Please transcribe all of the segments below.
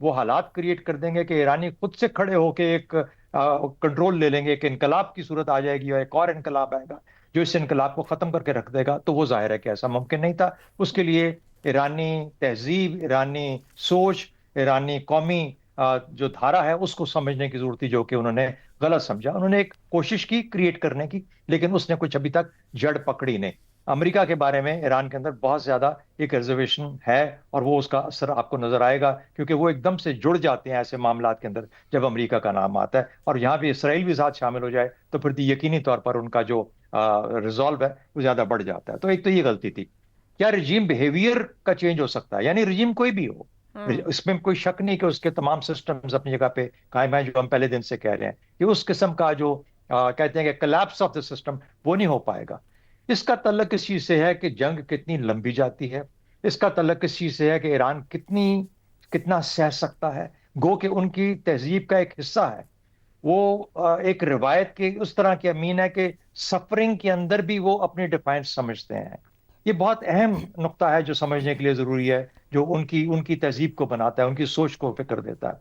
وہ حالات کریٹ کر دیں گے کہ ایرانی خود سے کھڑے ہو کے ایک کنٹرول لے لیں گے، ایک انقلاب کی صورت آ جائے گی اور ایک اور انقلاب آئے گا جو اس انقلاب کو ختم کر کے رکھ دے گا، تو وہ ظاہر ہے کہ ایسا ممکن نہیں تھا۔ اس کے لیے ایرانی تہذیب، ایرانی سوچ، ایرانی قومی جو دھارا ہے اس کو سمجھنے کی ضرورت تھی، جو کہ انہوں نے غلط سمجھا۔ انہوں نے ایک کوشش کی کریٹ کرنے کی، لیکن اس نے کچھ ابھی تک جڑ پکڑی نہیں۔ امریکہ کے بارے میں ایران کے اندر بہت زیادہ ایک ریزرویشن ہے، اور وہ اس کا اثر آپ کو نظر آئے گا، کیونکہ وہ ایک دم سے جڑ جاتے ہیں ایسے معاملات کے اندر جب امریکہ کا نام آتا ہے، اور یہاں بھی اسرائیل بھی ساتھ شامل ہو جائے تو پھر یقینی طور پر ان کا جو ریزالو ہے وہ زیادہ بڑھ جاتا ہے۔ تو ایک تو یہ غلطی تھی۔ کیا رجیم بیہیویئر کا چینج ہو سکتا ہے؟ یعنی رجیم کوئی بھی ہو، اس میں کوئی شک نہیں کہ اس کے تمام سسٹمز اپنی جگہ پہ قائم ہیں، جو ہم پہلے دن سے کہہ رہے ہیں کہ اس قسم کا جو کہتے ہیں کہ کلیپس آف دا سسٹم، وہ نہیں ہو پائے گا۔ اس کا تعلق اس چیز سے ہے کہ جنگ کتنی لمبی جاتی ہے، اس کا تعلق اس چیز سے ہے کہ ایران کتنا سہ سکتا ہے۔ گو کہ ان کی تہذیب کا ایک حصہ ہے، وہ ایک روایت کے اس طرح کی امین ہے کہ سفرنگ کے اندر بھی وہ اپنی ڈیفائنس سمجھتے ہیں۔ یہ بہت اہم نقطہ ہے جو سمجھنے کے لیے ضروری ہے، جو ان کی تہذیب کو بناتا ہے، ان کی سوچ کو فکر دیتا ہے۔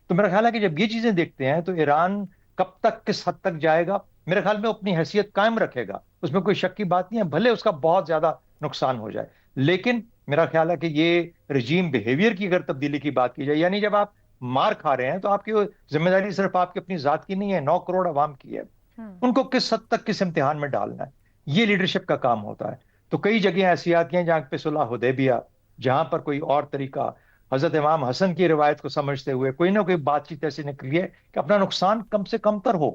تو میرا خیال ہے کہ جب یہ چیزیں دیکھتے ہیں تو ایران کب تک کس حد تک جائے گا، میرے خیال میں اپنی حیثیت قائم رکھے گا، اس میں کوئی شک کی بات نہیں ہے، بھلے اس کا بہت زیادہ نقصان ہو جائے۔ لیکن میرا خیال ہے کہ یہ رجیم بیہیویئر کی اگر تبدیلی کی بات کی جائے، یعنی جب آپ مار کھا رہے ہیں تو آپ کی ذمہ داری صرف آپ کی اپنی ذات کی نہیں ہے، 9 کروڑ عوام کی ہے۔ ان کو کس حد تک کس امتحان میں ڈالنا ہے، یہ لیڈرشپ کا کام ہوتا ہے۔ تو کئی جگہیں ایسی آتی ہیں جہاں پہ صلح حدیبیہ، جہاں پر کوئی اور طریقہ، حضرت امام حسن کی روایت کو سمجھتے ہوئے کوئی نہ کوئی بات چیت ایسی نکلی ہے کہ اپنا نقصان کم سے کم تر ہو،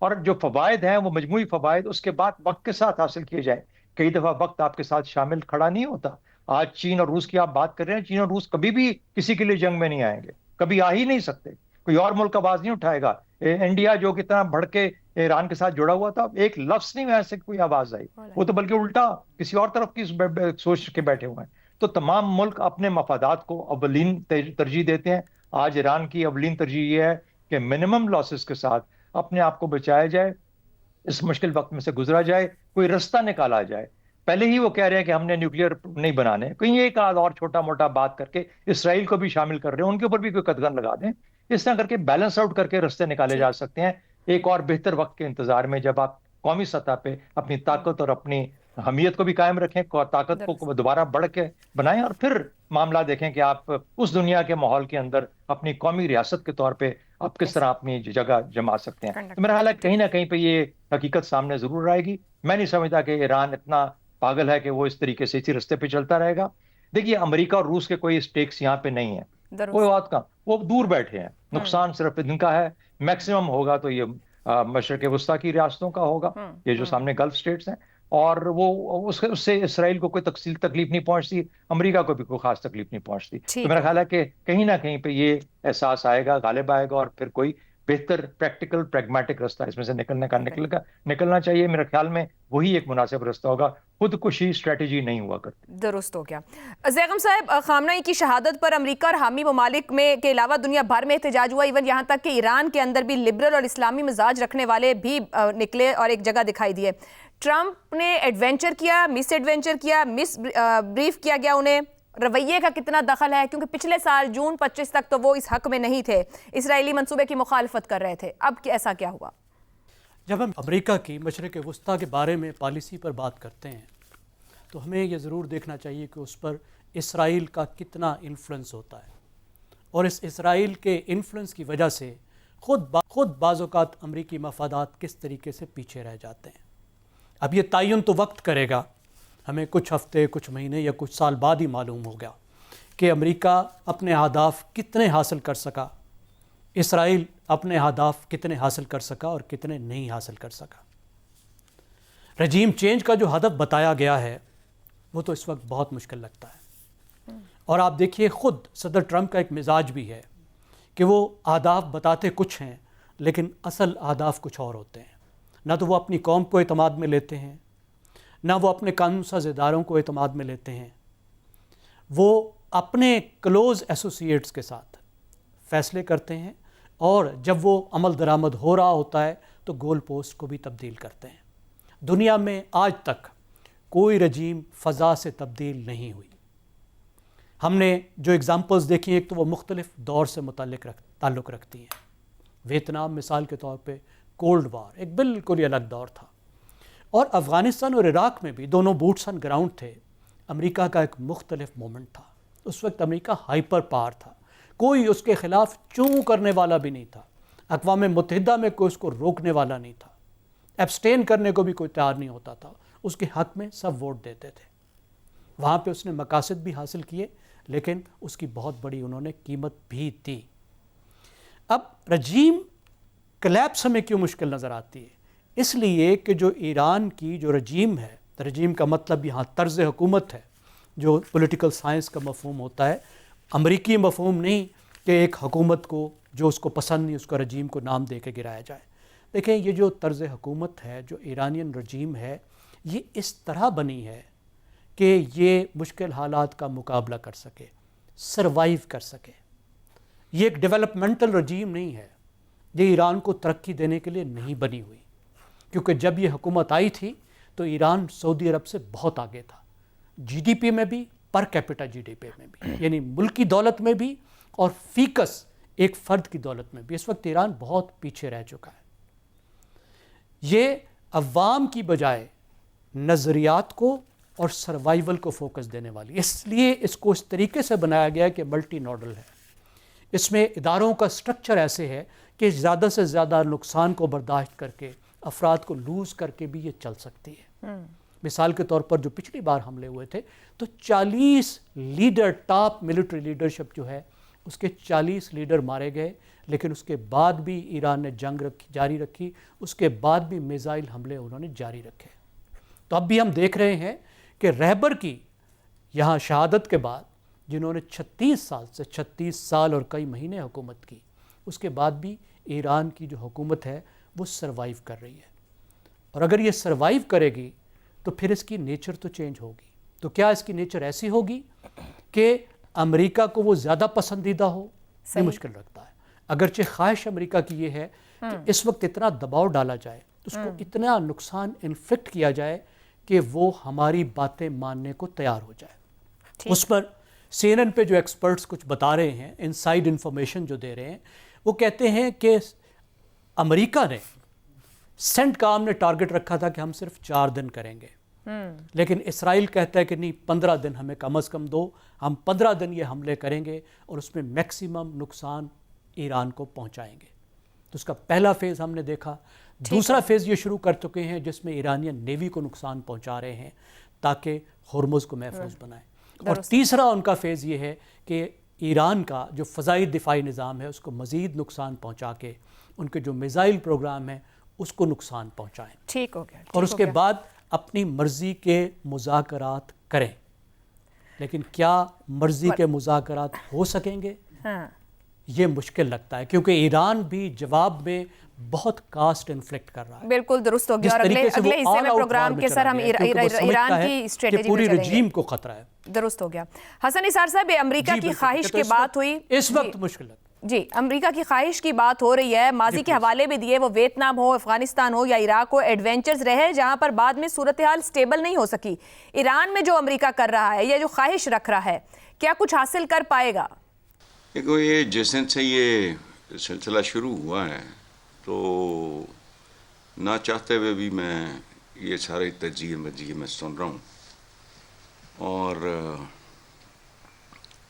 اور جو فوائد ہیں وہ مجموعی فوائد اس کے بعد وقت کے ساتھ حاصل کیے جائیں۔ کئی دفعہ وقت آپ کے ساتھ شامل کھڑا نہیں ہوتا۔ آج چین اور روس کی آپ بات کر رہے ہیں، چین اور روس کبھی بھی کسی کے لیے جنگ میں نہیں آئیں گے، کبھی آ ہی نہیں سکتے، کوئی اور ملک آواز نہیں اٹھائے گا۔ انڈیا جو کتنا بڑھ کے ایران کے ساتھ جڑا ہوا تھا، ایک لفظ نہیں ایسے کوئی آواز آئی، وہ تو بلکہ الٹا کسی اور طرف کی سوچ کے بیٹھے ہوئے ہیں۔ تو تمام ملک اپنے مفادات کو اولین ترجیح دیتے ہیں۔ آج ایران کی اولین ترجیح یہ ہے کہ منیمم لاسز کے ساتھ اپنے آپ کو بچایا جائے، اس مشکل وقت میں سے گزرا جائے، کوئی رستہ نکالا جائے۔ پہلے ہی وہ کہہ رہے ہیں کہ ہم نے نیوکلیئر نہیں بنانے، کہیں ایک آدھ اور چھوٹا موٹا بات کر کے اسرائیل کو بھی شامل کر رہے ہیں، ان کے اوپر بھی کوئی قدغن لگا دیں۔ اس طرح کر کے بیلنس آؤٹ کر کے رستے نکالے جا سکتے ہیں، ایک اور بہتر وقت کے انتظار میں، جب آپ قومی سطح پہ اپنی طاقت اور اپنی حمیت کو بھی قائم رکھیں، طاقت کو دوبارہ بڑھ کے بنائیں، اور پھر معاملہ دیکھیں کہ آپ اس دنیا کے ماحول کے اندر اپنی قومی ریاست کے طور پہ آپ کس طرح اپنی جگہ جما سکتے ہیں۔ تو میرا خیال ہے کہیں نہ کہیں پہ یہ حقیقت سامنے ضرور آئے گی۔ میں نہیں سمجھتا کہ ایران اتنا پاگل ہے کہ وہ اس طریقے سے اسی رستے پہ چلتا رہے گا۔ دیکھیے امریکہ اور روس کے کوئی سٹیکس یہاں پہ نہیں ہیں، کوئی بات کا، وہ دور بیٹھے ہیں، نقصان صرف ان کا ہے، میکسیمم ہوگا تو یہ مشرق وسطیٰ کی ریاستوں کا ہوگا، یہ جو سامنے گلف سٹیٹس ہیں، اور وہ اس سے اسرائیل کو کوئی تکلیف نہیں پہنچتی، امریکہ کو بھی کوئی خاص تکلیف نہیں پہنچتی۔ تو میرا خیال ہے کہ کہیں نہ کہیں پہ یہ احساس آئے گا، غالب آئے گا، اور پھر کوئی بہتر پریکٹیکل پریگمیٹک رستہ اس میں سے نکلنا چاہیے۔ میرے خیال میں وہی ایک مناسب رستہ ہوگا، خودکشی اسٹریٹجی نہیں ہوا کرتی۔ درست ہو گیا۔ زیغم صاحب، خامنہ ای کی شہادت پر امریکہ اور حامی ممالک میں کے علاوہ دنیا بھر میں احتجاج ہوا، ایون یہاں تک کہ ایران کے اندر بھی لبرل اور اسلامی مزاج رکھنے والے بھی نکلے اور ایک جگہ دکھائی دیے۔ ٹرمپ نے ایڈونچر کیا، مس ایڈونچر کیا، مس بریف کیا گیا انہیں، رویے کا کتنا دخل ہے؟ کیونکہ پچھلے سال جون 25 تک تو وہ اس حق میں نہیں تھے، اسرائیلی منصوبے کی مخالفت کر رہے تھے، اب ایسا کیا ہوا؟ جب ہم امریکہ کی مشرق وسطیٰ کے بارے میں پالیسی پر بات کرتے ہیں تو ہمیں یہ ضرور دیکھنا چاہیے کہ اس پر اسرائیل کا کتنا انفلوئنس ہوتا ہے، اور اس اسرائیل کے انفلوئنس کی وجہ سے خود بعض اوقات امریکی مفادات کس طریقے سے پیچھے رہ جاتے ہیں۔ اب یہ تعین تو وقت کرے گا، ہمیں کچھ ہفتے، کچھ مہینے یا کچھ سال بعد ہی معلوم ہوگا کہ امریکہ اپنے اہداف کتنے حاصل کر سکا، اسرائیل اپنے اہداف کتنے حاصل کر سکا اور کتنے نہیں حاصل کر سکا۔ رجیم چینج کا جو ہدف بتایا گیا ہے وہ تو اس وقت بہت مشکل لگتا ہے، اور آپ دیکھیے خود صدر ٹرمپ کا ایک مزاج بھی ہے کہ وہ اہداف بتاتے کچھ ہیں لیکن اصل اہداف کچھ اور ہوتے ہیں۔ نہ تو وہ اپنی قوم کو اعتماد میں لیتے ہیں، نہ وہ اپنے قانون ساز اداروں کو اعتماد میں لیتے ہیں، وہ اپنے کلوز ایسوسیٹس کے ساتھ فیصلے کرتے ہیں، اور جب وہ عمل درآمد ہو رہا ہوتا ہے تو گول پوسٹ کو بھی تبدیل کرتے ہیں۔ دنیا میں آج تک کوئی رجیم فضا سے تبدیل نہیں ہوئی۔ ہم نے جو اگزامپلز دیکھی ہیں ایک تو وہ مختلف دور سے تعلق رکھتی ہیں. ویتنام مثال کے طور پہ کولڈ وار ایک بالکل ہی الگ دور تھا, اور افغانستان اور عراق میں بھی دونوں بوٹس آن گراؤنڈ تھے. امریکہ کا ایک مختلف مومنٹ تھا. اس وقت امریکہ ہائپر پاور تھا, کوئی اس کے خلاف چوں کرنے والا بھی نہیں تھا. اقوام متحدہ میں کوئی اس کو روکنے والا نہیں تھا, ایبسٹین کرنے کو بھی کوئی تیار نہیں ہوتا تھا. اس کے حق میں سب ووٹ دیتے تھے. وہاں پہ اس نے مقاصد بھی حاصل کیے, لیکن اس کی بہت بڑی انہوں نے قیمت بھی دی. اب رجیم کلیپس ہمیں کیوں مشکل نظر آتی ہے؟ اس لیے کہ جو ایران کی جو رجیم ہے, رجیم کا مطلب یہاں طرز حکومت ہے, جو پولیٹیکل سائنس کا مفہوم ہوتا ہے, امریکی مفہوم نہیں کہ ایک حکومت کو جو اس کو پسند نہیں اس کو رجیم کو نام دے کے گرایا جائے. دیکھیں یہ جو طرز حکومت ہے, جو ایرانین رجیم ہے, یہ اس طرح بنی ہے کہ یہ مشکل حالات کا مقابلہ کر سکے, سروائیو کر سکے. یہ ایک ڈیولپمنٹل رجیم نہیں ہے, یہ ایران کو ترقی دینے کے لیے نہیں بنی ہوئی. کیونکہ جب یہ حکومت آئی تھی تو ایران سعودی عرب سے بہت آگے تھا, جی ڈی پی میں بھی, per capita G D P میں بھی, یعنی ملکی دولت میں بھی اور فیکس ایک فرد کی دولت میں بھی. اس وقت ایران بہت پیچھے رہ چکا ہے. یہ عوام کی بجائے نظریات کو اور سروائیول کو فوکس دینے والی, اس لیے اس کو اس طریقے سے بنایا گیا کہ ملٹی نوڈل ہے. اس میں اداروں کا سٹرکچر ایسے ہے کہ زیادہ سے زیادہ نقصان کو برداشت کر کے, افراد کو لوز کر کے بھی یہ چل سکتی ہے. مثال کے طور پر جو پچھلی بار حملے ہوئے تھے تو 40 لیڈر, ٹاپ ملٹری لیڈرشپ جو ہے اس کے 40 لیڈر مارے گئے, لیکن اس کے بعد بھی ایران نے جنگ جاری رکھی, اس کے بعد بھی میزائل حملے انہوں نے جاری رکھے. تو اب بھی ہم دیکھ رہے ہیں کہ رہبر کی یہاں شہادت کے بعد, جنہوں نے 36 سال اور کئی مہینے حکومت کی, اس کے بعد بھی ایران کی جو حکومت ہے وہ سروائیو کر رہی ہے. اور اگر یہ سروائیو کرے گی تو پھر اس کی نیچر تو چینج ہوگی. تو کیا اس کی نیچر ایسی ہوگی کہ امریکہ کو وہ زیادہ پسندیدہ ہو؟ یہ مشکل رکھتا ہے. اگرچہ خواہش امریکہ کی یہ ہے کہ اس وقت اتنا دباؤ ڈالا جائے, اس کو اتنا نقصان انفلکٹ کیا جائے کہ وہ ہماری باتیں ماننے کو تیار ہو جائے. اس پر سی این این پہ جو ایکسپرٹس کچھ بتا رہے ہیں, انسائیڈ انفارمیشن جو دے رہے ہیں, وہ کہتے ہیں کہ امریکہ نے سینٹ کام نے ٹارگٹ رکھا تھا کہ ہم صرف 4 دن کریں گے, لیکن اسرائیل کہتا ہے کہ نہیں 15 دن ہمیں کم از کم دو, ہم 15 دن یہ حملے کریں گے اور اس میں میکسیمم نقصان ایران کو پہنچائیں گے. تو اس کا پہلا فیز ہم نے دیکھا. دوسرا فیز یہ شروع کر چکے ہیں جس میں ایرانین نیوی کو نقصان پہنچا رہے ہیں تاکہ ہرمز کو محفوظ بنائیں. اور تیسرا ان کا فیز یہ ہے کہ ایران کا جو فضائی دفاعی نظام ہے اس کو مزید نقصان پہنچا کے ان کے جو میزائل پروگرام ہیں اس کو نقصان پہنچائیں. ٹھیک ہو گیا. اور اس کے بعد اپنی مرضی کے مذاکرات کریں. لیکن کیا مرضی کے مذاکرات ہو سکیں گے؟ یہ مشکل لگتا ہے, کیونکہ ایران بھی جواب میں بہت کاسٹ انفلکٹ کر رہا ہے. بالکل درست ہو گیا. اور اگلے حصے میں پروگرام کے سر ہم ایران کی اسٹریٹجی پوری رجیم کو خطرہ ہے. درست ہو گیا. حسن نثار صاحب, امریکہ کی خواہش کی بات ہوئی, اس وقت مشکل ہے. جی, امریکہ کی خواہش کی بات ہو رہی ہے, ماضی کے حوالے بھی دیے, وہ ویتنام ہو, افغانستان ہو یا عراق ہو, ایڈونچرز رہے جہاں پر بعد میں صورتحال سٹیبل نہیں ہو سکی. ایران میں جو امریکہ کر رہا ہے یا جو خواہش رکھ رہا ہے, کیا کچھ حاصل کر پائے گا؟ دیکھو, یہ جس دن سے یہ سلسلہ شروع ہوا ہے تو نہ چاہتے ہوئے بھی میں یہ سارے تجزیے میں سن رہا ہوں, اور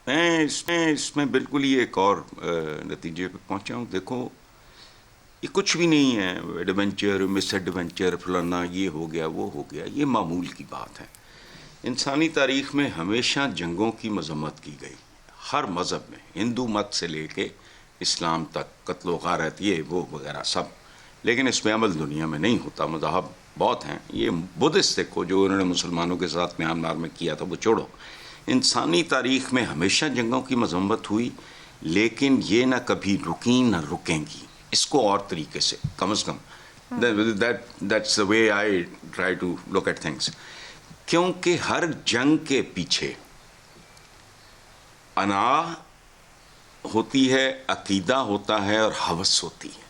میں اس میں بالکل ہی ایک اور نتیجے پہ پہنچا ہوں. دیکھو, یہ کچھ بھی نہیں ہے ایڈونچر, مس ایڈونچر, فلانا یہ ہو گیا وہ ہو گیا, یہ معمول کی بات ہے. انسانی تاریخ میں ہمیشہ جنگوں کی مذمت کی گئی, ہر مذہب میں, ہندو مت سے لے کے اسلام تک, قتل و غارت یہ وہ وغیرہ سب. لیکن اس پہ عمل دنیا میں نہیں ہوتا. مذاہب بہت ہیں, یہ بدھسٹ دیکھو جو انہوں نے مسلمانوں کے ساتھ میانمار میں کیا تھا وہ چھوڑو. انسانی تاریخ میں ہمیشہ جنگوں کی مذمت ہوئی, لیکن یہ نہ کبھی رکی نہ رکیں گی. اس کو اور طریقے سے کم از کم that's the way I try to look at things. کیونکہ ہر جنگ کے پیچھے انا ہوتی ہے, عقیدہ ہوتا ہے اور ہوس ہوتی ہے.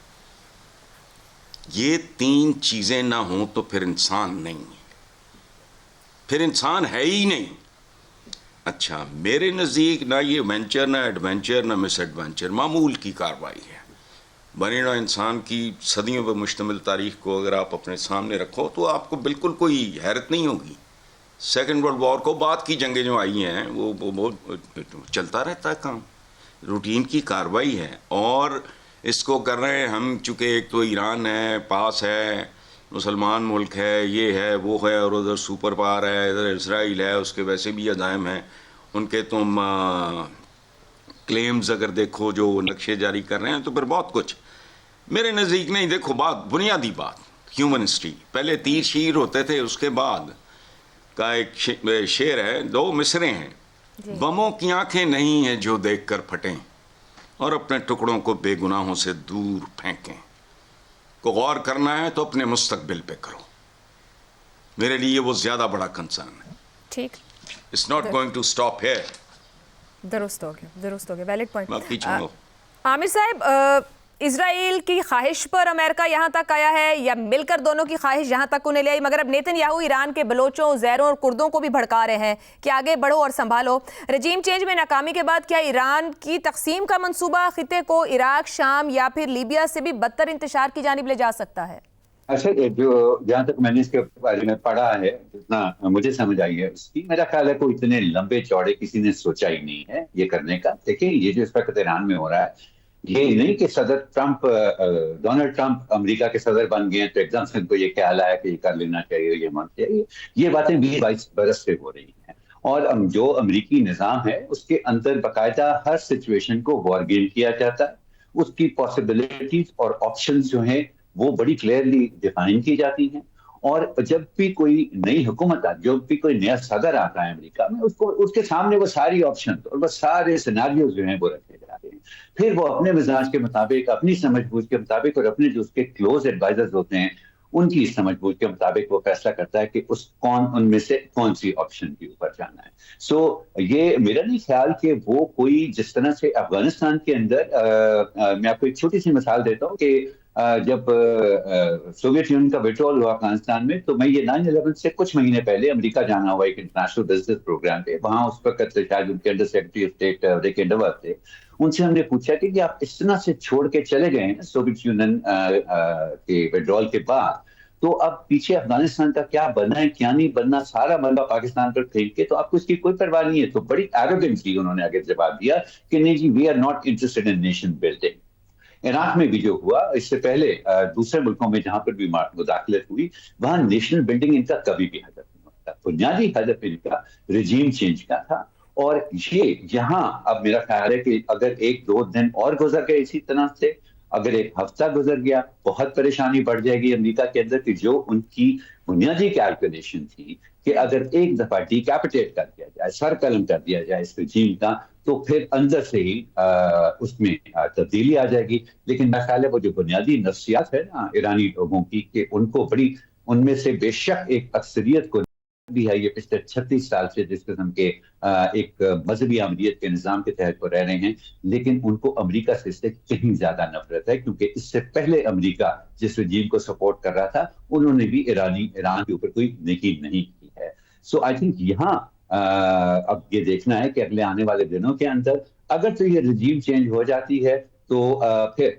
یہ 3 چیزیں نہ ہوں تو پھر انسان نہیں ہے, پھر انسان ہے ہی نہیں. اچھا، میرے نزدیک نہ یہ وینچر نہ ایڈونچر نہ مس ایڈونچر، معمول کی کارروائی ہے. بنے نوع انسان کی صدیوں پر مشتمل تاریخ کو اگر آپ اپنے سامنے رکھو تو آپ کو بالکل کوئی حیرت نہیں ہوگی. سیکنڈ ورلڈ وار کو بعد کی جنگیں جو آئی ہیں وہ چلتا رہتا ہے کام، روٹین کی کارروائی ہے. اور اس کو کر رہے ہیں ہم، چونکہ ایک تو ایران ہے پاس ہے، مسلمان ملک ہے، یہ ہے وہ ہے، اور ادھر سپر پاور ہے، ادھر اسرائیل ہے، اس کے ویسے بھی عزائم ہیں ان کے. تم کلیمز اگر دیکھو جو نقشے جاری کر رہے ہیں تو پھر بہت کچھ میرے نزدیک نہیں. دیکھو بات، بنیادی بات ہیومن ہسٹری، پہلے تیر شیر ہوتے تھے، اس کے بعد کا ایک شعر ہے، 2 مصرے ہیں. بموں کی آنکھیں نہیں ہیں جو دیکھ کر پھٹیں، اور اپنے ٹکڑوں کو بے گناہوں سے دور پھینکیں. کو غور کرنا ہے تو اپنے مستقبل پہ کرو. میرے لیے وہ زیادہ بڑا کنسرن ہے. ٹھیک، it's not going to stop here. درست ہو گیا، ویلڈ پوائنٹ. باقی چھوڑو. عامر صاحب، اسرائیل کی خواہش پر امریکہ یہاں تک آیا ہے یا مل کر دونوں کی خواہش یہاں تک انہیں لے آئی؟ مگر اب نیتن یاہو ایران کے بلوچوں، زیروں اور کردوں کو بھی بھڑکا رہے ہیں کہ آگے بڑھو اور سنبھالو. رجیم چینج میں ناکامی کے بعد کیا ایران کی تقسیم کا منصوبہ خطے کو عراق، شام یا پھر لیبیا سے بھی بدتر انتشار کی جانب لے جا سکتا ہے؟ اچھا، جو جہاں تک میں نے اس کے بارے میں پڑھا ہے، جتنا مجھے سمجھ آئی ہے اس کی، میرا خیال ہے کوئی اتنے لمبے چوڑے کسی نے سوچا ہی نہیں ہے یہ کرنے کا. دیکھیں، یہ جو اس وقت ایران میں ہو رہا ہے، یہ نہیں کہ صدر ٹرمپ، ڈونلڈ ٹرمپ امریکہ کے صدر بن گئے تو ایک دم سے ان کو یہ خیال آیا کہ یہ کر لینا چاہیے، یہ ہونا چاہیے. یہ باتیں 20-22 برس سے ہو رہی ہیں. اور جو امریکی نظام ہے اس کے اندر باقاعدہ ہر سچویشن کو وار گیم کیا جاتا ہے. اس کی پاسبلٹیز اور آپشنز جو ہیں وہ بڑی کلیئرلی ڈیفائن کی جاتی ہیں. اور جب بھی کوئی نئی حکومت آتی، جب بھی کوئی نیا صدر آتا ہے امریکہ میں، اس کے سامنے وہ ساری آپشن اور وہ سارے سیناریوز جو ہیں وہ رکھے جاتے ہیں. پھر وہ اپنے مزاج کے مطابق، اپنی سمجھ بوجھ کے مطابق، اور اپنے جو اس کے کلوز ایڈوائزرز ہوتے ہیں ان کی سمجھ بوجھ کے مطابق وہ فیصلہ کرتا ہے کہ ان میں سے کون سی آپشن کے اوپر جانا ہے. سو یہ میرا نہیں خیال کہ وہ کوئی جس طرح سے افغانستان کے اندر، میں آپ کو ایک چھوٹی سی مثال دیتا ہوں کہ جب سوویت یونین کا ویڈرول ہوا افغانستان میں، تو میں یہ 9/11 سے کچھ مہینے پہلے امریکہ جانا ہوا ایک انٹرنیشنل بزنس پروگرام پہ. وہاں اس وقت شاید ان کے under secretary of state Rick Inderfurth تھے. ان سے ہم نے پوچھا کہ آپ اس طرح سے چھوڑ کے چلے گئے ہیں سوویت یونین کے ویڈرول کے بعد، تو اب پیچھے افغانستان کا کیا بننا ہے، کیا نہیں بننا، سارا ملبہ پاکستان پر پھینک کے، تو آپ کو اس کی کوئی پرواہ نہیں ہے. تو بڑی ایروگنٹلی انہوں نے آگے جواب دیا کہ نہیں جی، we are not interested in nation building. عراق میں بھی جو ہوا، اس سے پہلے دوسرے ملکوں میں جہاں پر بھی مداخلت ہوئی، وہاں نیشنل بلڈنگ ان کا کبھی بھی ہدف نہیں ہوتا. بنیادی ہدف ان کا رجیم چینج کا تھا. اور یہ یہاں اب میرا خیال ہے کہ اگر 1-2 دن اور گزر گئے اسی طرح سے، اگر 1 ہفتہ گزر گیا، بہت پریشانی بڑھ جائے گی امریکہ کے اندر. کہ جو ان کی بنیادی کیلکولیشن تھی کہ اگر ایک دفعہ ڈیکیپیٹیٹ کر دیا جائے، سر قلم کر دیا جائے اس رجیم کا، تو پھر اندر سے ہی اس میں تبدیلی آ جائے گی. لیکن میرا خیال ہے وہ جو بنیادی نفسیات ہے نا ایرانی لوگوں کی، کہ ان کو بڑی، ان میں سے بے شک ایک اکثریت کو بھی ہے، یہ پچھلے 36 سال سے جس قسم کے ایک مذہبی عملیت کے نظام کے تحت وہ رہ رہے ہیں، لیکن ان کو امریکہ سے اس سے کہیں زیادہ نفرت ہے. کیونکہ اس سے پہلے امریکہ جس رجیم کو سپورٹ کر رہا تھا، انہوں نے بھی ایران کے اوپر کوئی نیکی نہیں کی ہے. سو آئی تھنک یہاں اب یہ دیکھنا ہے کہ اگلے آنے والے دنوں کے اندر اگر تو یہ رجیم چینج ہو جاتی ہے تو پھر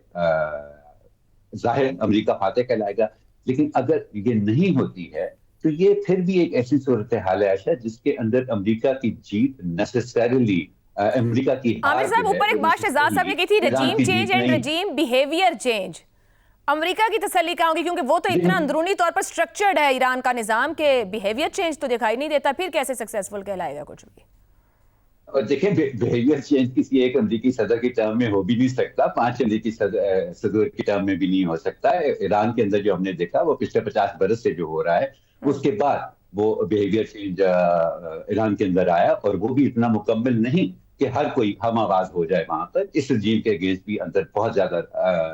ظاہر امریکہ فاتح کہلائے گا. لیکن اگر یہ نہیں ہوتی ہے تو یہ پھر بھی ایک ایسی صورتحال ہے عائشہ جس کے اندر امریکہ کی جیت نیسیسریلی امریکہ کی ہار. عامر صاحب، اوپر ایک بات شہزاد صاحب نے کی تھی، regime change and regime behaviour change. امریکہ کی تسلی کہاں ہوگی؟ کیونکہ وہ تو اتنا اندرونی طور پر سٹرکچرڈ ہے ایران کا نظام کہ بیہیویئر چینج تو دکھائی نہیں دیتا. پھر کیسے سکسیسفل کہلائے گا کچھ بھی؟ اور دیکھیں، بیہیویئر چینج کسی ایک امریکی صدر کی ٹرم میں ہو بھی نہیں سکتا، 5 امریکی صدر کی ٹرم میں بھی نہیں ہو سکتا. ایران کے اندر جو ہم نے دیکھا وہ پچھلے 50 برس سے جو ہو رہا ہے، اس کے بعد وہ بیہیویئر چینج ایران کے اندر آیا، اور وہ بھی اتنا مکمل نہیں کہ ہر کوئی ہم آواز ہو جائے وہاں پر. اس رجیم کے اگینسٹ بھی اندر بہت زیادہ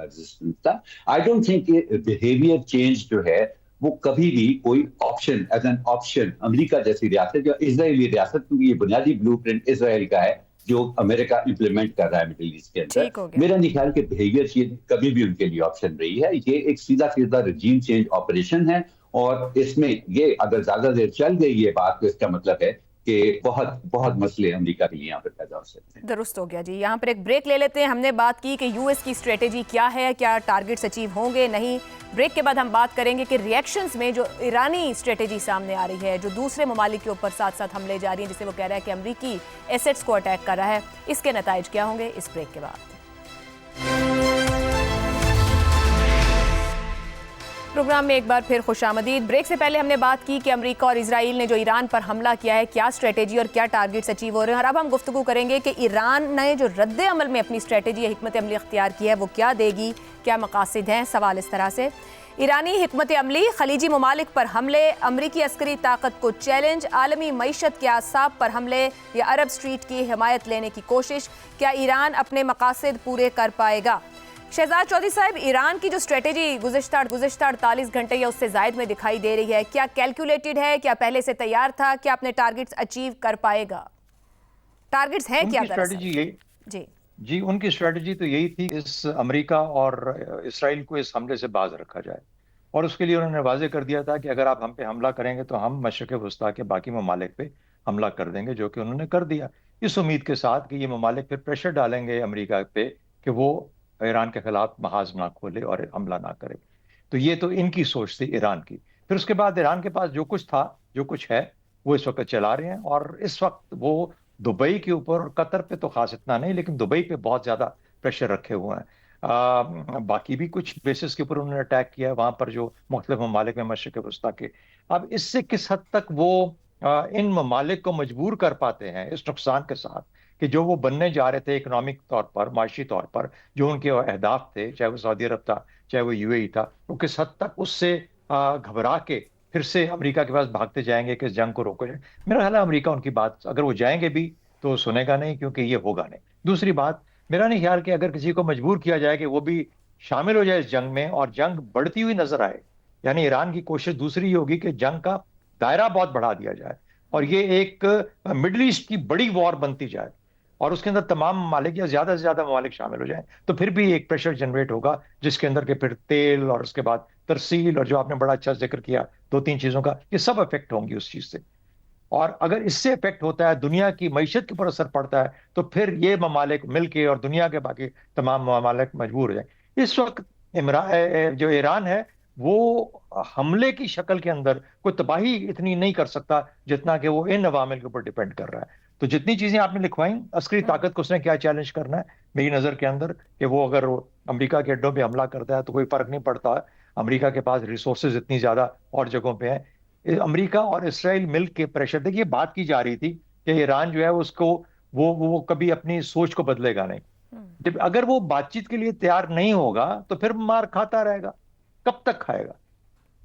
ریزسٹنس تھا. آئی ڈونٹ تھنک کہ بیہیویئر چینج جو ہے وہ کبھی بھی کوئی آپشن ایز این آپشن امریکہ جیسی ریاست، جو اسرائیلی ریاست، کیونکہ یہ بنیادی بلو پرنٹ اسرائیل کا ہے جو امریکہ امپلیمنٹ کر رہا ہے مڈل ایسٹ کے اندر. میرا نہیں خیال کہ بیہیویئر چینج کبھی بھی ان کے لیے آپشن رہی ہے. یہ ایک سیدھا رجیم چینج آپریشن ہے، اور اس میں یہ اگر زیادہ دیر چل گئی یہ بات تو اس کا مطلب ہے کہ بہت بہت مسئلے امریکہ کے لیے یہاں پر پیدا ہو سکتے ہیں. درست ہو گیا جی. یہاں پر ایک بریک لے لیتے ہیں. ہم نے بات کی کہ یو ایس کی اسٹریٹجی کیا ہے, کیا ٹارگٹس اچیو ہوں گے نہیں. بریک کے بعد ہم بات کریں گے کہ ریئیکشنز میں جو ایرانی اسٹریٹجی سامنے آ رہی ہے, جو دوسرے ممالک کے اوپر ساتھ ساتھ حملے جاری ہیں, جسے وہ کہہ رہا ہے کہ امریکی ایسٹس کو اٹیک کر رہا ہے, اس کے نتائج کیا ہوں گے اس بریک کے بعد. پروگرام میں ایک بار پھر خوش آمدید. بریک سے پہلے ہم نے بات کی کہ امریکہ اور اسرائیل نے جو ایران پر حملہ کیا ہے, کیا اسٹریٹجی اور کیا ٹارگٹس اچیو ہو رہے ہیں, اور اب ہم گفتگو کریں گے کہ ایران نے جو رد عمل میں اپنی اسٹریٹجی یا حکمت عملی اختیار کی ہے وہ کیا دے گی, کیا مقاصد ہیں. سوال اس طرح سے: ایرانی حکمت عملی, خلیجی ممالک پر حملے, امریکی عسکری طاقت کو چیلنج, عالمی معیشت کے اعصاب پر حملے یا عرب اسٹریٹ کی حمایت لینے کی کوشش, کیا ایران اپنے مقاصد پورے کر پائے گا؟ شہزاد چودھری صاحب, ایران کی جو اسٹریٹجی گزشتہ 48 گھنٹے یا اس سے زائد میں دکھائی دے رہی ہے, کیا کیلکولیٹڈ ہے, کیا پہلے سے تیار تھا, کیا اپنے ٹارگٹس اچیو کر پائے گا؟ ٹارگٹس ہیں کیا دراصل؟ جی ان کی اسٹریٹجی تو یہی تھی, اس امریکہ اور اسرائیل کو اس حملے سے باز رکھا جائے, اور اس کے لیے انہوں نے واضح کر دیا تھا کہ اگر آپ ہم پہ حملہ کریں گے تو ہم مشرق وسطیٰ کے باقی ممالک پہ حملہ کر دیں گے, جو کہ انہوں نے کر دیا, اس امید کے ساتھ کہ یہ ممالک پھر پریشر ڈالیں گے امریکہ پہ کہ وہ ایران کے خلاف محاذ نہ کھولے اور حملہ نہ کرے. تو یہ تو ان کی سوچ تھی ایران کی. پھر اس کے بعد ایران کے پاس جو کچھ تھا, جو کچھ ہے, وہ اس وقت چلا رہے ہیں, اور اس وقت وہ دبئی کے اوپر اور قطر پہ تو خاص اتنا نہیں, لیکن دبئی پہ بہت زیادہ پریشر رکھے ہوئے ہیں. باقی بھی کچھ بیسز کے اوپر انہوں نے اٹیک کیا ہے وہاں پر جو مختلف ممالک میں مشرق وسطیٰ کے. اب اس سے کس حد تک وہ ان ممالک کو مجبور کر پاتے ہیں اس نقصان کے ساتھ کہ جو وہ بننے جا رہے تھے اکنامک طور پر, معاشی طور پر, جو ان کے اہداف تھے, چاہے وہ سعودی عرب تھا, چاہے وہ یو اے ای تھا, وہ کس حد تک اس سے گھبرا کے پھر سے امریکہ کے پاس بھاگتے جائیں گے کہ اس جنگ کو روکا جائے. میرا خیال ہے امریکہ ان کی بات اگر وہ جائیں گے بھی تو سنے گا نہیں, کیونکہ یہ ہوگا نہیں. دوسری بات, میرا نہیں خیال کہ اگر کسی کو مجبور کیا جائے کہ وہ بھی شامل ہو جائے اس جنگ میں اور جنگ بڑھتی ہوئی نظر آئے, یعنی ایران کی کوشش دوسری ہوگی کہ جنگ کا دائرہ بہت بڑھا دیا جائے اور یہ ایک مڈل ایسٹ کی بڑی وار بنتی جائے اور اس کے اندر تمام ممالک یا زیادہ سے زیادہ ممالک شامل ہو جائیں, تو پھر بھی ایک پریشر جنریٹ ہوگا جس کے اندر کہ پھر تیل اور اس کے بعد ترسیل اور جو آپ نے بڑا اچھا ذکر کیا 2-3 چیزوں کا, یہ سب افیکٹ ہوں گی اس چیز سے. اور اگر اس سے افیکٹ ہوتا ہے, دنیا کی معیشت کے اوپر اثر پڑتا ہے, تو پھر یہ ممالک مل کے اور دنیا کے باقی تمام ممالک مجبور ہو جائیں. اس وقت جو ایران ہے وہ حملے کی شکل کے اندر کوئی تباہی اتنی نہیں کر سکتا جتنا کہ وہ ان عوامل کے اوپر ڈیپینڈ کر رہا ہے. تو جتنی چیزیں آپ نے لکھوائیں, عسکری طاقت کو اس نے کیا چیلنج کرنا ہے میری نظر کے اندر, کہ وہ اگر امریکہ کے اڈوں پہ حملہ کرتا ہے تو کوئی فرق نہیں پڑتا, امریکہ کے پاس ریسورسز اتنی زیادہ اور جگہوں پہ ہیں. امریکہ اور اسرائیل مل کے پریشر, دیکھیے بات کی جا رہی تھی کہ ایران جو ہے اس کو وہ کبھی اپنی سوچ کو بدلے گا نہیں. اگر وہ بات چیت کے لیے تیار نہیں ہوگا تو پھر مار کھاتا رہے گا. کب تک کھائے گا,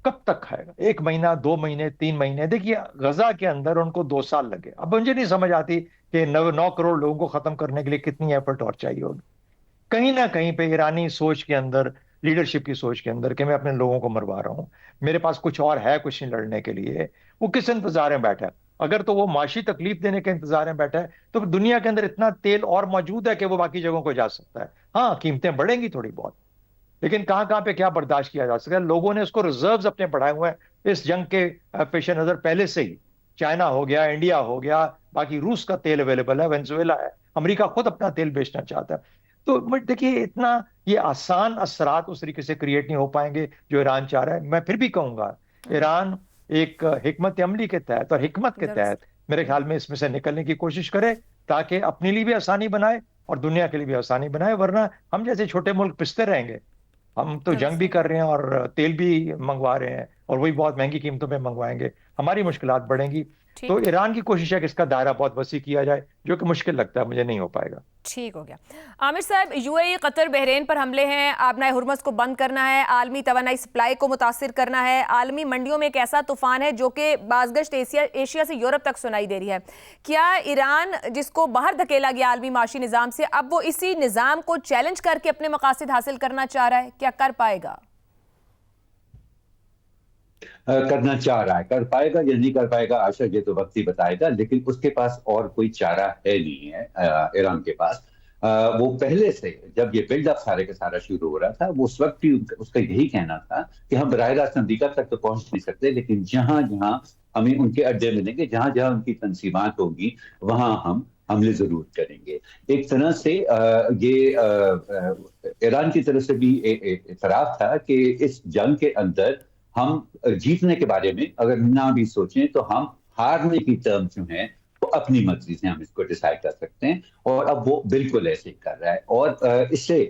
کب تک کھائے گا؟ 1 مہینہ, 2 مہینے, 3 مہینے. دیکھیے غزہ کے اندر ان کو 2 سال لگے. اب مجھے نہیں سمجھ آتی کہ 9 کروڑ لوگوں کو ختم کرنے کے لیے کتنی ایفرٹ اور چاہیے ہوگی. کہیں نہ کہیں پہ ایرانی سوچ کے اندر, لیڈرشپ کی سوچ کے اندر کہ میں اپنے لوگوں کو مروا رہا ہوں, میرے پاس کچھ اور ہے, کچھ نہیں لڑنے کے لیے, وہ کس انتظار میں بیٹھا ہے؟ اگر تو وہ معاشی تکلیف دینے کے انتظار میں بیٹھا ہے تو دنیا کے اندر اتنا تیل اور موجود ہے کہ وہ باقی جگہوں کو جا سکتا ہے. ہاں قیمتیں بڑھیں گی تھوڑی بہت, لیکن کہاں پہ کیا برداشت کیا جا سکتا ہے؟ لوگوں نے اس کو ریزروز اپنے بڑھائے ہوئے ہیں اس جنگ کے پیش نظر پہلے سے ہی. چائنا ہو گیا, انڈیا ہو گیا, باقی روس کا تیل اویلیبل ہے, وینزویلا ہے, امریکہ خود اپنا تیل بیچنا چاہتا ہے. تو دیکھیے اتنا یہ آسان اثرات اس طریقے سے کریٹ نہیں ہو پائیں گے جو ایران چاہ رہا ہے. میں پھر بھی کہوں گا ایران ایک حکمت عملی کے تحت اور حکمت کے تحت میرے خیال میں اس میں سے نکلنے کی کوشش کرے تاکہ اپنے لیے بھی آسانی بنائے اور دنیا کے لیے بھی آسانی بنائے. ورنہ ہم جیسے چھوٹے ملک پستے رہیں گے. ہم تو جنگ بھی کر رہے ہیں اور تیل بھی منگوا رہے ہیں اور وہی بہت مہنگی قیمتوں پہ منگوائیں گے, ہماری مشکلات بڑھیں گی. تو ایران کی کوشش ہے کہ اس کا دائرہ بہت وسیع کیا جائے, جو کہ مشکل لگتا ہے, مجھے نہیں ہو پائے گا. ٹھیک ہو گیا. عامر صاحب, یو اے ای, قطر, بحرین پر حملے ہیں, آبنائے ہرمز کو بند کرنا ہے, عالمی توانائی سپلائی کو متاثر کرنا ہے, عالمی منڈیوں میں ایک ایسا طوفان ہے جو کہ بازگشت ایشیا سے یورپ تک سنائی دے رہی ہے. کیا ایران جس کو باہر دھکیلا گیا عالمی معاشی نظام سے, اب وہ اسی نظام کو چیلنج کر کے اپنے مقاصد حاصل کرنا چاہ رہا ہے؟ کیا کر پائے گا؟ کرنا چاہ رہا ہے. کر پائے گا یا نہیں کر پائے گا عائشہ, یہ تو وقت ہی بتائے گا. لیکن اس کے پاس اور کوئی چارہ ہے نہیں ہے ایران کے پاس. وہ پہلے سے جب یہ بلڈ اپ سارے کا سارا شروع ہو رہا تھا, وہ اس وقت بھی اس کا یہی کہنا تھا کہ ہم براہ راست امریکہ تک تو پہنچ نہیں سکتے, لیکن جہاں جہاں ہمیں ان کے اڈے ملیں گے, جہاں جہاں ان کی تنصیبات ہوگی وہاں ہم حملے ضرور کریں گے. ایک طرح سے یہ ایران کی طرف سے بھی اعتراف تھا کہ اس جنگ کے اندر ہم جیتنے کے بارے میں اگر نہ بھی سوچیں تو ہم ہارنے کی ٹرم جو ہیں وہ اپنی مرضی سے ہم اس کو ڈیسائیڈ کر سکتے ہیں, اور اب وہ بالکل ایسے کر رہا ہے. اور اس سے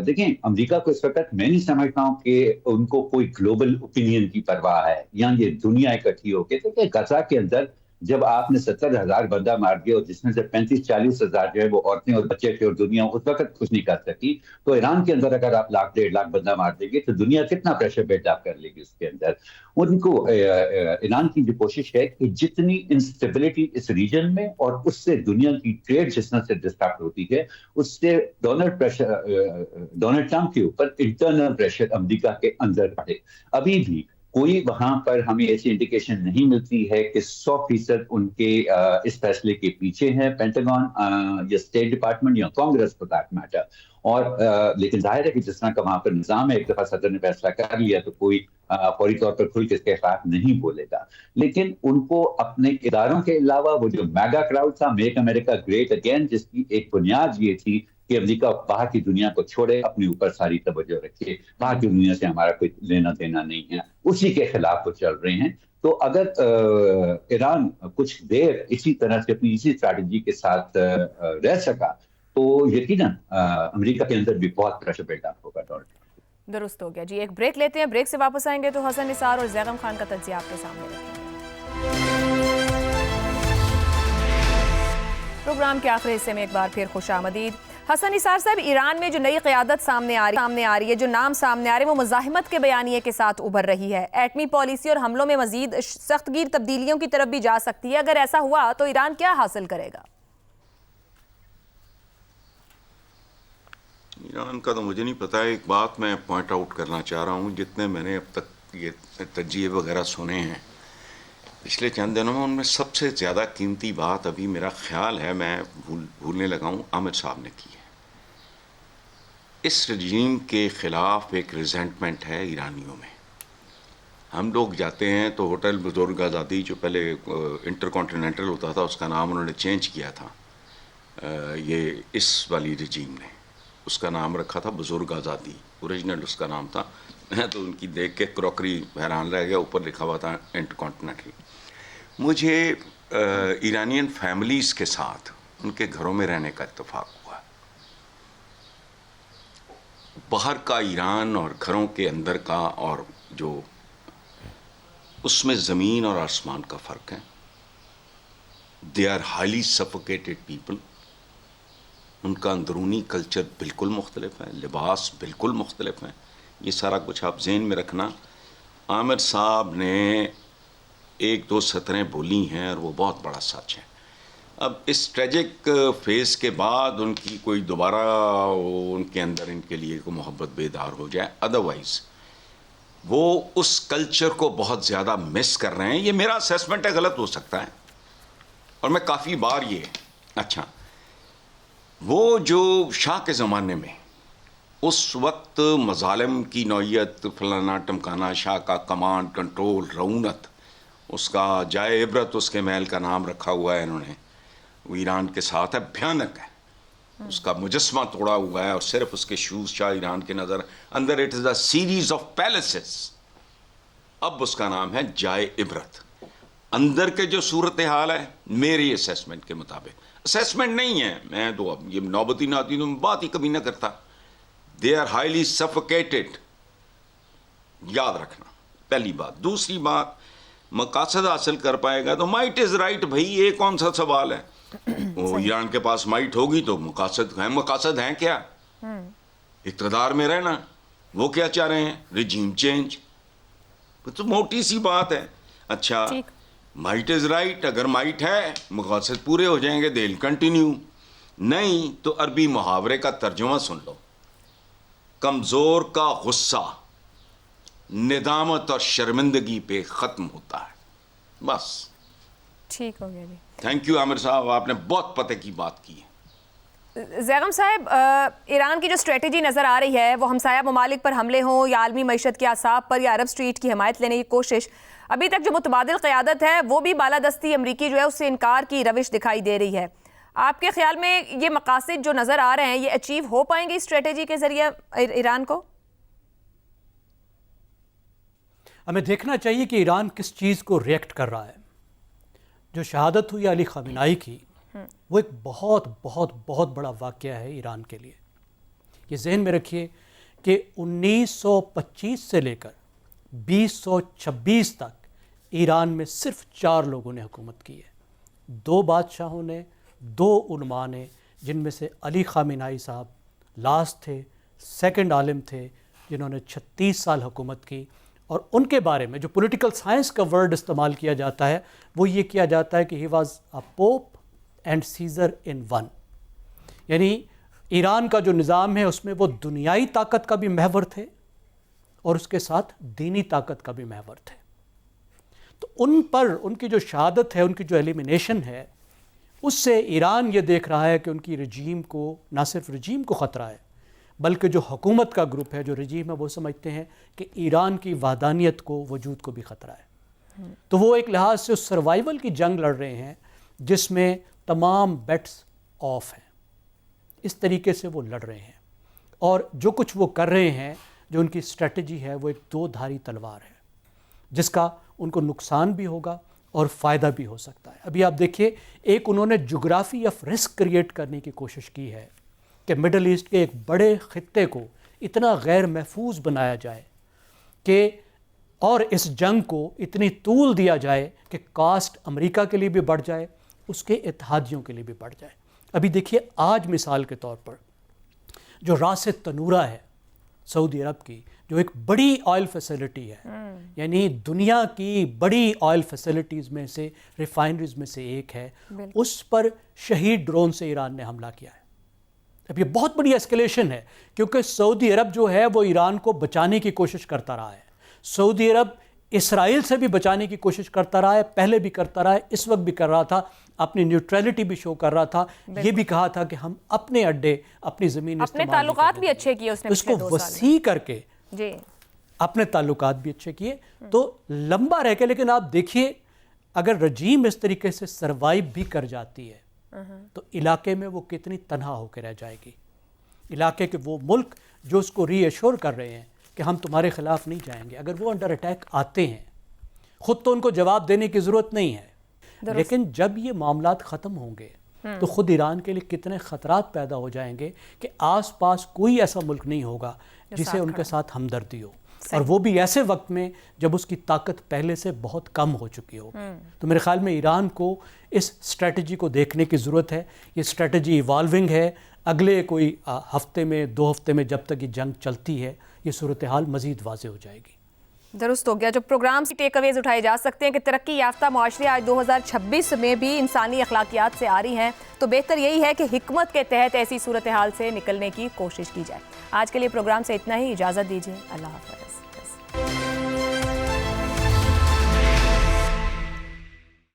دیکھیں امریکہ کو اس وقت میں نہیں سمجھتا ہوں کہ ان کو کوئی گلوبل اوپینین کی پرواہ ہے یا یہ دنیا اکٹھی ہو کے. دیکھیں غزہ کے اندر جب آپ نے 70,000 بندہ مار دیا اور جس میں سے 35-40 ہزار جو ہے وہ عورتیں اور بچے تھے اور دنیا اس وقت کچھ نہیں کر سکی, تو ایران کے اندر اگر آپ 1,00,000-1.5 بندہ مار دیں گے تو دنیا کتنا پریشر بلڈ اپ کر لے گی اس کے اندر. ان کو ایران کی جو کوشش ہے کہ جتنی انسٹیبلٹی اس ریجن میں اور اس سے دنیا کی ٹریڈ جس طرح سے ڈسٹربٹ ہوتی ہے, اس سے ڈونلڈ ٹرمپ کے اوپر انٹرنل پریشر امریکہ کے اندر پڑے. ابھی بھی کوئی وہاں پر ہمیں ایسی انڈیکیشن نہیں ملتی ہے کہ 100% ان کے اس فیصلے کے پیچھے ہیں پینٹاگون یا اسٹیٹ ڈپارٹمنٹ یا کانگریس فار دیٹ میٹر. اور لیکن ظاہر ہے کہ جس طرح کا وہاں پر نظام ہے, ایک دفعہ صدر نے فیصلہ کر لیا تو کوئی فوری طور پر کھل کے اس کے خلاف نہیں بولے گا. لیکن ان کو اپنے اداروں کے علاوہ وہ جو میگا کراؤڈ تھا میک امریکہ گریٹ اگین, جس کی ایک بنیاد یہ تھی کہ امریکہ باہر کی دنیا کو چھوڑے, اپنے اوپر ساری توجہ رکھے, باہر کی دنیا سے ہمارا کوئی لینا دینا نہیں ہے, اسی کے خلاف وہ چل رہے ہیں. تو اگر ایران کچھ دیر اسی طرح سے اپنی اسی اسٹریٹجی کے ساتھ رہ سکا تو یقیناً امریکہ کے اندر بھی بہت پریشر بلڈ اپ ہوگا. درست ہو گیا جی. ایک بریک لیتے ہیں, بریک سے واپس آئیں گے تو حسن نثار اور زیغم خان کا تجزیہ آپ کے سامنے رکھیں گے. پروگرام کے آخری حصے میں ایک بار پھر خوش آمدید. حسن نثار صاحب, ایران میں جو نئی قیادت سامنے آ رہی ہے, جو نام سامنے آ رہے ہیں وہ مزاحمت کے بیانیے کے ساتھ ابھر رہی ہے. ایٹمی پالیسی اور حملوں میں مزید سخت گیر تبدیلیوں کی طرف بھی جا سکتی ہے. اگر ایسا ہوا تو ایران کیا حاصل کرے گا؟ ایران کا تو مجھے نہیں پتا. ایک بات میں پوائنٹ آؤٹ کرنا چاہ رہا ہوں, جتنے میں نے اب تک یہ تجزیے وغیرہ سنے ہیں پچھلے چند دنوں میں, ان میں سب سے زیادہ قیمتی بات ابھی میرا خیال ہے میں بھولنے لگا ہوں عامر صاحب نے کی ہے. اس رجیم کے خلاف ایک ریزنٹمنٹ ہے ایرانیوں میں. ہم لوگ جاتے ہیں تو ہوٹل بزرگ آزادی جو پہلے انٹر کانٹیننٹل ہوتا تھا اس کا نام انہوں نے چینج کیا تھا, یہ اس والی رجیم نے اس کا نام رکھا تھا بزرگ آزادی, اوریجنل اس کا نام تھا. میں تو ان کی دیکھ کے کراکری حیران رہ گیا, اوپر لکھا ہوا تھا انٹر کانٹیننٹل. مجھے ایرانین فیملیز کے ساتھ ان کے گھروں میں رہنے کا اتفاق ہوا. باہر کا ایران اور گھروں کے اندر کا, اور جو اس میں زمین اور آسمان کا فرق ہے. They are highly suffocated people. ان کا اندرونی کلچر بالکل مختلف ہے, لباس بالکل مختلف ہیں. یہ سارا کچھ آپ ذہن میں رکھنا. عامر صاحب نے 1-2 سطریں بولی ہیں اور وہ بہت بڑا سچ ہے. اب اس ٹریجک فیز کے بعد ان کی کوئی دوبارہ ان کے اندر ان کے لیے کوئی محبت بیدار ہو جائے, ادروائز وہ اس کلچر کو بہت زیادہ مس کر رہے ہیں. یہ میرا اسیسمنٹ ہے, غلط ہو سکتا ہے, اور میں کافی بار یہ اچھا وہ جو شاہ کے زمانے میں اس وقت مظالم کی نوعیت, فلانا ٹمکانا, شاہ کا کمانڈ کنٹرول, رعونت, اس کا جائے عبرت اس کے محل کا نام رکھا ہوا ہے انہوں نے, وہ ایران کے ساتھ ہے, بھیانک ہے. اس کا مجسمہ توڑا ہوا ہے اور صرف اس کے شوز شاہ ایران کے نظر اندر. It is a series of palaces. اب اس کا نام ہے جائے عبرت. اندر کے جو صورتحال ہے میری اسیسمنٹ کے مطابق, اسیسمنٹ نہیں ہے, میں تو اب یہ نوبتی ناتی تو بات ہی کبھی نہ کرتا. دے آر ہائیلی سفوکیٹڈ, یاد رکھنا پہلی بات. دوسری بات, مقاصد حاصل کر پائے گا تو مائٹ از رائٹ. بھائی یہ کون سا سوال ہے, وہ ایران کے پاس مائٹ ہوگی تو مقاصد ہیں. مقاصد ہیں کیا؟ اقتدار میں رہنا. وہ کیا چاہ رہے ہیں؟ Regime change. تو موٹی سی بات ہے. اچھا مائٹ از رائٹ, اگر مائٹ ہے مقاصد پورے ہو جائیں گے, دے ول کنٹینیو. نہیں تو عربی محاورے کا ترجمہ سن لو, کمزور کا غصہ ندامت اور شرمندگی پہ ختم ہوتا ہے. بس ٹھیک ہو گیا جی. تھینک یو عامر صاحب, آپ نے بہت پتے کی بات کی ہے. زیغم صاحب، ایران کی جو اسٹریٹجی نظر آ رہی ہے وہ ہمسایہ ممالک پر حملے ہوں یا عالمی معیشت کے اعصاب پر یا عرب اسٹریٹ کی حمایت لینے کی کوشش، ابھی تک جو متبادل قیادت ہے وہ بھی بالادستی امریکی جو ہے اس سے انکار کی روش دکھائی دے رہی ہے. آپ کے خیال میں یہ مقاصد جو نظر آ رہے ہیں یہ اچیو ہو پائیں گے اسٹریٹجی کے ذریعے ایران کو؟ ہمیں دیکھنا چاہیے کہ ایران کس چیز کو ریئیکٹ کر رہا ہے. جو شہادت ہوئی علی خامنہئی کی وہ ایک بہت بہت بہت بڑا واقعہ ہے ایران کے لیے. یہ ذہن میں رکھیے کہ 1925 سے لے کر 2026 تک ایران میں صرف 4 لوگوں نے حکومت کی ہے. 2 بادشاہوں نے، 2 علماء نے، جن میں سے علی خامنہئی صاحب لاسٹ تھے، سیکنڈ عالم تھے جنہوں نے 36 سال حکومت کی. اور ان کے بارے میں جو پولیٹیکل سائنس کا ورڈ استعمال کیا جاتا ہے وہ یہ کیا جاتا ہے کہ he was a pope and Caesar in one. یعنی ایران کا جو نظام ہے اس میں وہ دنیائی طاقت کا بھی محور تھے اور اس کے ساتھ دینی طاقت کا بھی محور تھے. تو ان پر ان کی جو شہادت ہے، ان کی جو ایلیمینیشن ہے، اس سے ایران یہ دیکھ رہا ہے کہ ان کی رجیم کو، نہ صرف رجیم کو خطرہ ہے بلکہ جو حکومت کا گروپ ہے، جو رجیم ہے، وہ سمجھتے ہیں کہ ایران کی وحدانیت کو، وجود کو بھی خطرہ ہے. تو وہ ایک لحاظ سے سروائیول کی جنگ لڑ رہے ہیں جس میں تمام بیٹس آف ہیں. اس طریقے سے وہ لڑ رہے ہیں اور جو کچھ وہ کر رہے ہیں، جو ان کی اسٹریٹجی ہے، وہ ایک 2 دھاری تلوار ہے جس کا ان کو نقصان بھی ہوگا اور فائدہ بھی ہو سکتا ہے. ابھی آپ دیکھیے، ایک انہوں نے جغرافی آف رسک کریٹ کرنے کی کوشش کی ہے کہ مڈل ایسٹ کے ایک بڑے خطے کو اتنا غیر محفوظ بنایا جائے کہ اور اس جنگ کو اتنی طول دیا جائے کہ کاسٹ امریکہ کے لیے بھی بڑھ جائے، اس کے اتحادیوں کے لیے بھی بڑھ جائے. ابھی دیکھیے، آج مثال کے طور پر جو راس تنورہ ہے سعودی عرب کی، جو ایک بڑی آئل فیسلٹی ہے، یعنی دنیا کی بڑی آئل فیسلٹیز میں سے، ریفائنریز میں سے ایک ہے، اس پر شہید ڈرون سے ایران نے حملہ کیا ہے. اب یہ بہت بڑی ایسکیلیشن ہے کیونکہ سعودی عرب جو ہے وہ ایران کو بچانے کی کوشش کرتا رہا ہے. سعودی عرب اسرائیل سے بھی بچانے کی کوشش کرتا رہا ہے، پہلے بھی کرتا رہا ہے، اس وقت بھی کر رہا تھا، اپنی نیوٹرلٹی بھی شو کر رہا تھا. یہ بھی کہا تھا کہ ہم اپنے اڈے، اپنی زمین، اپنے تعلقات بھی اچھے کیے اس نے، اس کو وسیع کر کے جی اپنے تعلقات بھی اچھے کیے. تو لمبا رہ کے، لیکن آپ دیکھیے اگر رجیم اس طریقے سے سروائیو بھی کر جاتی ہے تو علاقے میں وہ کتنی تنہا ہو کے رہ جائے گی. علاقے کے وہ ملک جو اس کو ری ایشور کر رہے ہیں کہ ہم تمہارے خلاف نہیں جائیں گے، اگر وہ انڈر اٹیک آتے ہیں، خود تو ان کو جواب دینے کی ضرورت نہیں ہے، لیکن جب یہ معاملات ختم ہوں گے تو خود ایران کے لیے کتنے خطرات پیدا ہو جائیں گے کہ آس پاس کوئی ایسا ملک نہیں ہوگا جسے ان کے ساتھ ہمدردی ہو، اور وہ بھی ایسے وقت میں جب اس کی طاقت پہلے سے بہت کم ہو چکی ہوگی. تو میرے خیال میں ایران کو اس اسٹریٹجی کو دیکھنے کی ضرورت ہے. یہ اسٹریٹجی ایوالونگ ہے. اگلے کوئی ہفتے میں، 2 ہفتے میں جب تک یہ جنگ چلتی ہے، یہ صورتحال مزید واضح ہو جائے گی. درست ہو گیا. جو پروگرام سے ٹیک اویز اٹھائے جا سکتے ہیں کہ ترقی یافتہ معاشرے آج 2026 میں بھی انسانی اخلاقیات سے آ رہی ہیں، تو بہتر یہی ہے کہ حکمت کے تحت ایسی صورتحال سے نکلنے کی کوشش کی جائے. آج کے لیے پروگرام سے اتنا ہی. اجازت دیجیے. اللہ حافظ.